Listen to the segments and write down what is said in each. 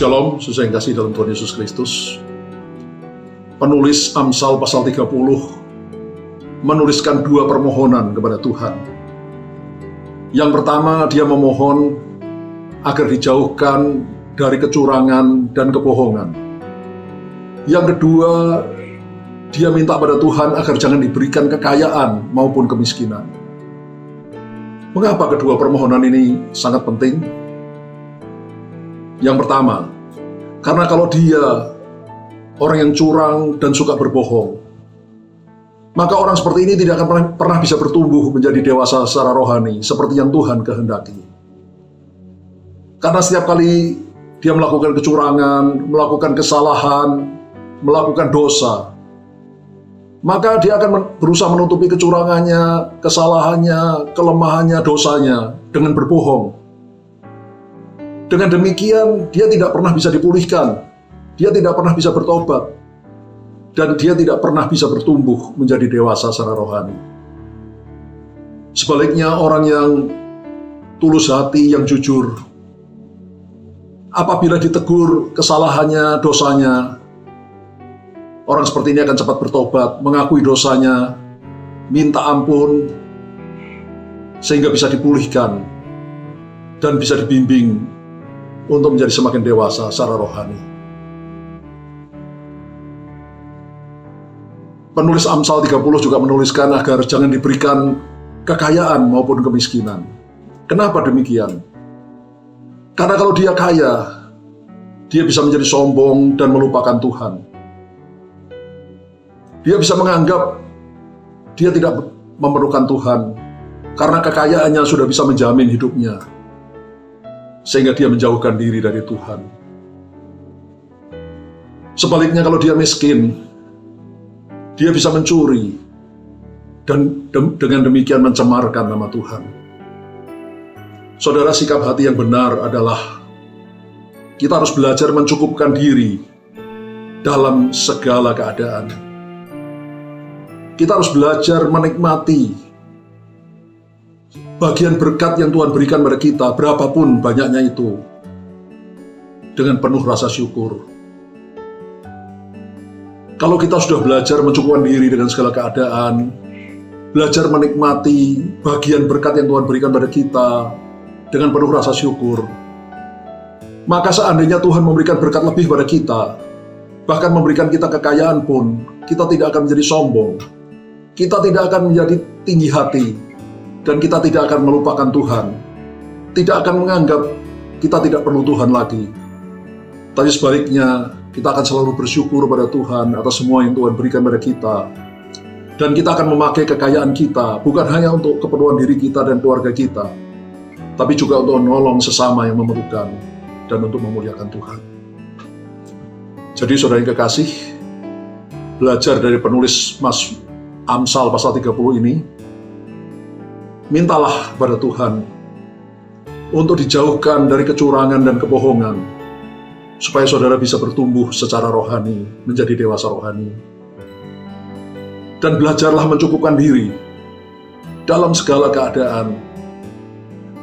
Shalom, sesuai yang kasih dalam Tuhan Yesus Kristus. Penulis Amsal pasal 30 menuliskan dua permohonan kepada Tuhan. Yang pertama, dia memohon agar dijauhkan dari kecurangan dan kebohongan. Yang kedua, dia minta pada Tuhan agar jangan diberikan kekayaan maupun kemiskinan. Mengapa kedua permohonan ini sangat penting? Yang pertama, karena kalau dia orang yang curang dan suka berbohong, maka orang seperti ini tidak akan pernah bisa bertumbuh menjadi dewasa secara rohani seperti yang Tuhan kehendaki. Karena setiap kali dia melakukan kecurangan, melakukan kesalahan, melakukan dosa, maka dia akan berusaha menutupi kecurangannya, kesalahannya, kelemahannya, dosanya dengan berbohong. Dengan demikian, dia tidak pernah bisa dipulihkan, dia tidak pernah bisa bertobat, dan dia tidak pernah bisa bertumbuh menjadi dewasa secara rohani. Sebaliknya, orang yang tulus hati, yang jujur, apabila ditegur kesalahannya, dosanya, orang seperti ini akan cepat bertobat, mengakui dosanya, minta ampun, sehingga bisa dipulihkan dan bisa dibimbing untuk menjadi semakin dewasa secara rohani. Penulis Amsal 30 juga menuliskan agar jangan diberikan kekayaan maupun kemiskinan. Kenapa demikian? Karena kalau dia kaya, dia bisa menjadi sombong dan melupakan Tuhan. Dia bisa menganggap dia tidak memerlukan Tuhan karena kekayaannya sudah bisa menjamin hidupnya, sehingga dia menjauhkan diri dari Tuhan. Sebaliknya, kalau dia miskin, dia bisa mencuri dan dengan demikian mencemarkan nama Tuhan. Saudara, sikap hati yang benar adalah kita harus belajar mencukupkan diri dalam segala keadaan. Kita harus belajar menikmati bagian berkat yang Tuhan berikan pada kita, berapapun banyaknya itu, dengan penuh rasa syukur. Kalau kita sudah belajar mencukupkan diri dengan segala keadaan, belajar menikmati bagian berkat yang Tuhan berikan pada kita dengan penuh rasa syukur, maka seandainya Tuhan memberikan berkat lebih pada kita, bahkan memberikan kita kekayaan pun, kita tidak akan menjadi sombong, kita tidak akan menjadi tinggi hati, dan kita tidak akan melupakan Tuhan, tidak akan menganggap kita tidak perlu Tuhan lagi. Tapi sebaliknya, kita akan selalu bersyukur pada Tuhan atas semua yang Tuhan berikan pada kita. Dan kita akan memakai kekayaan kita, bukan hanya untuk keperluan diri kita dan keluarga kita, tapi juga untuk menolong sesama yang memerlukan, dan untuk memuliakan Tuhan. Jadi saudara yang kekasih, belajar dari penulis Amsal pasal 30 ini, mintalah pada Tuhan untuk dijauhkan dari kecurangan dan kebohongan, supaya saudara bisa bertumbuh secara rohani, menjadi dewasa rohani. Dan belajarlah mencukupkan diri dalam segala keadaan.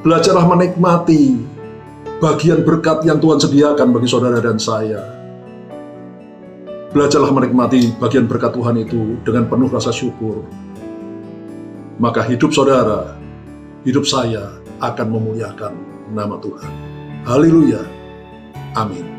Belajarlah menikmati bagian berkat yang Tuhan sediakan bagi saudara dan saya. Belajarlah menikmati bagian berkat Tuhan itu dengan penuh rasa syukur. Maka hidup saudara, hidup saya akan memuliakan nama Tuhan. Haleluya. Amin.